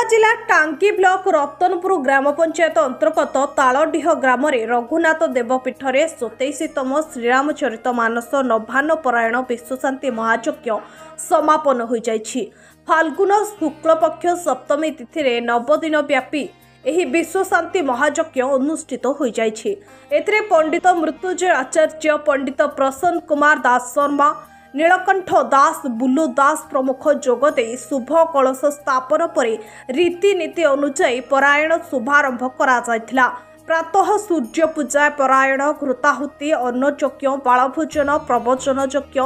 कन्धमाल जिला टांगी ब्लॉक रतनपुर ग्राम पंचायत अंतर्गत तालडीह ग्राम रघुनाथ देवपीठ में 27तम श्रीरामचरित मानस नभान परायण विश्वशांति महायज्ञ समापन हो जाइछि। फाल्गुन शुक्लपक्ष सप्तमी तिथि में 9 दिन व्यापी एही विश्वशांति महायज्ञ अनुष्ठित हो जाइछि। एथिरे पंडित मृत्युंजय आचार्य, पंडित प्रसन्न कुमार दास शर्मा, नीलकंठ दास, बुलू दास प्रमुख जोगदे शुभ कलश स्थापन पर रीतिनीति अनुଯାयी परायण शुभारंभ करा जायथिला। प्रातः सूर्य पूजा परायण, घृताहुति, अन्नयज्ञ, बालभोजन, प्रवचन यज्ञ,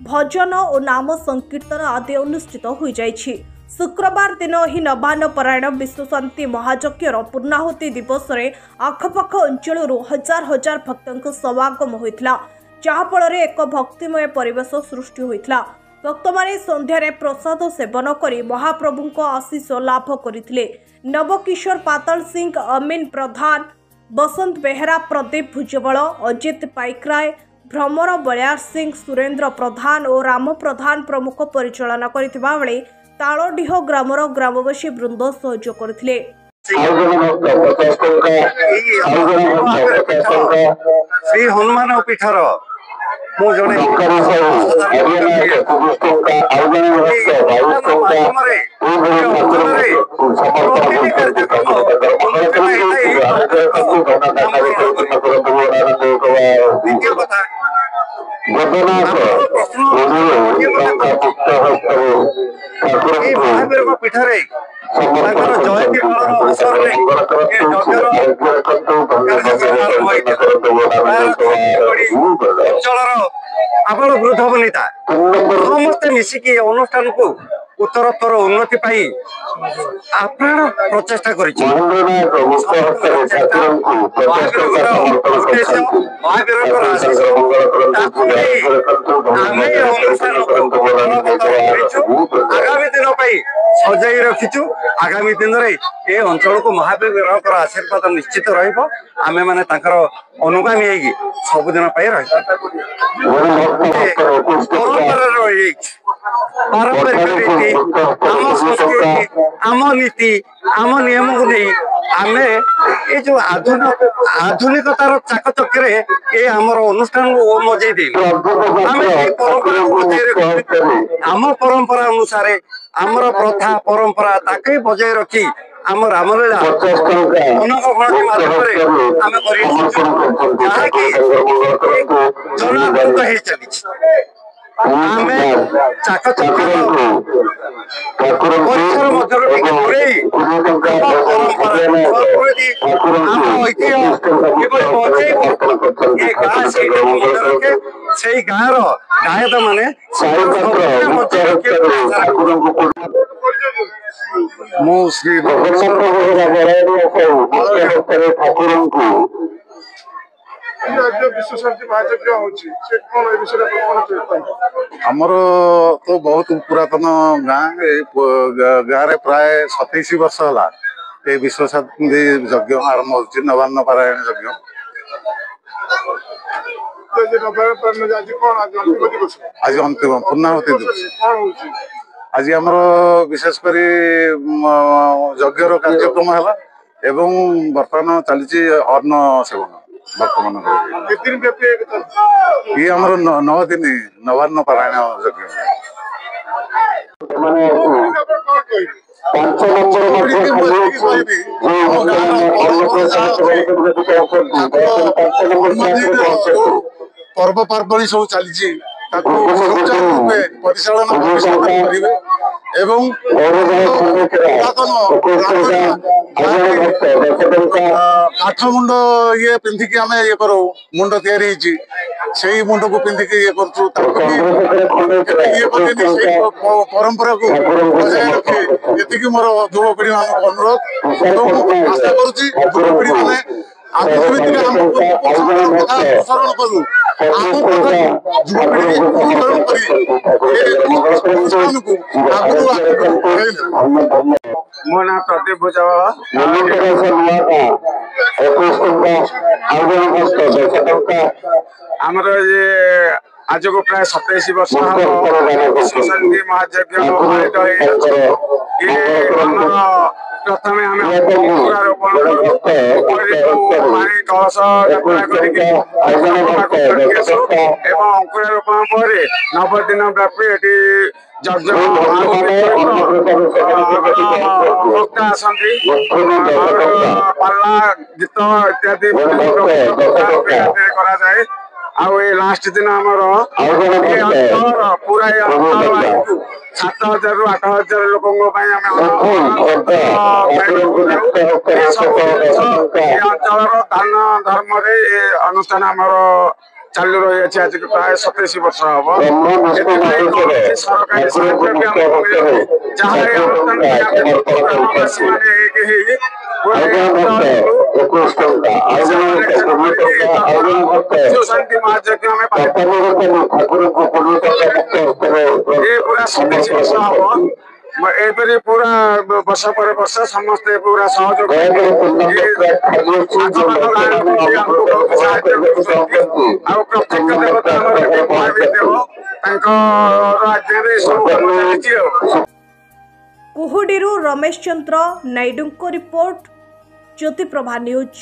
भजन और नाम संकीर्तन आदि अनुष्ठित हो जाइछि। शुक्रवार दिन ही नभान परायण विश्वशांति महायज्ञर पूर्णाहुति दिवस रे आखपाख अंचल हजार हजार भक्तों समागम होइथिला, जहाँफल एक भक्तिमय परिवेश सृष्टि होइथिला। भक्त माने संध्यारे प्रसाद सेवन करी महाप्रभु आशीष लाभ करथिले। नवकिशोर पाताल सिंह, अमीन प्रधान, बसंत बेहरा, प्रदीप भुजबल, अजित पाइकराय, भ्रमर बलियार सिंह, सुरेंद्र प्रधान और राम प्रधान प्रमुख परिचालना करथिबा बेले तालडीह ग्रामर ग्रामवासी वृंद सहयोग करथिले। श्री हनुमान पीठर जड़े महावीर पीठरे जयंती पालन अवसर अंचल आबल वृद्ध बनिता समस्ते मिसिकी अनुष्ठान को उत्तरोत्तर उन्नति पाई आप्राण प्रचेषा कर आगामी दिन सजाई रखीचु। आगामी दिन में ये अंचल को महावीर आशीर्वाद निश्चित रमें माने अनुगामी होगी सबुदिन पारंपरिक रीति आम संस्कृति आम नीति आम नियम को नहीं आम ये जो आधुनिकतार चाकचक्य ये आमर अनुष्ठान को मजे दे परंपरा बजाय रखी आम परंपरा अनुसार आमर प्रथा परंपरा ताके बजाय रखी आम रामलीला जनादृत चली परिसर मध्य से गाँव गायक माने मु श्री आमर तो बहुत पुरातन गाँव प्राय 27 वर्ष है विश्वशांति यज्ञ आरंभ हो नवान्न पारायण यज्ञ। आज अंतिम पूर्णाहुति दिवस आज आमर विशेषकर यज्ञर कार्यक्रम है एवं बर्तमान चली अन्न सेवन वर्तमान ये आमर 9 दिन नवान्न पारायण यज्ञ। पर्व पार्वणी सब चली परिचालन एवं काठ मुंड ये पिंधिकी आम ये करो मुंड तैयारी से मुंड को पिंधिकी ये कर परंपरा को बजाय रखी ये मोर युवपीढ़ी मान अनुरोध आशा करुपीढ़ी मैंने आगे अनुसरण करूँ मो ना प्रदीप भुजबल आमर ये आज को प्राय 27 वर्ष विश्वशांति महायज्ञ प्रथमे आम वृक्षारोपण करू पानी कलश यात्रा करके अंकुरारोपण पर 90 दिन व्यापी ये जज वक्ता आसती पाला गीत इत्यादि करा जाए आउ ये लास्ट दिन आमर पूरा 7,000 ରୁ 8,000 ଲୋକଙ୍କ ପାଇଁ ଆମେ ଅଞ୍ଚଳର ଦାନ ଧର୍ମରେ ଏ ଅନୁଷ୍ଠାନ ଆମର ଚାଲୁ ରହିଅଛି ଆଜି ପ୍ରାୟ 27 ବର୍ଷ ହବ ସରକାରୀ ସାହାଯ୍ୟ ବି ଆମକୁ ମିଳୁଛି ଯାହା ଏ ଅନୁଷ୍ଠାନ ଏକ ହେଇ ଶାନ୍ତି ମହାଯଜ୍ଞ ଆମେ पूरा 27 वर्ष हम एपरी पूरा वर्ष पर वर्ष समस्ते पूरा सहयोग प्रत्येक देवता कुहुडीरू रमेश चंद्र नायडू को रिपोर्ट ज्योति प्रभा न्यूज।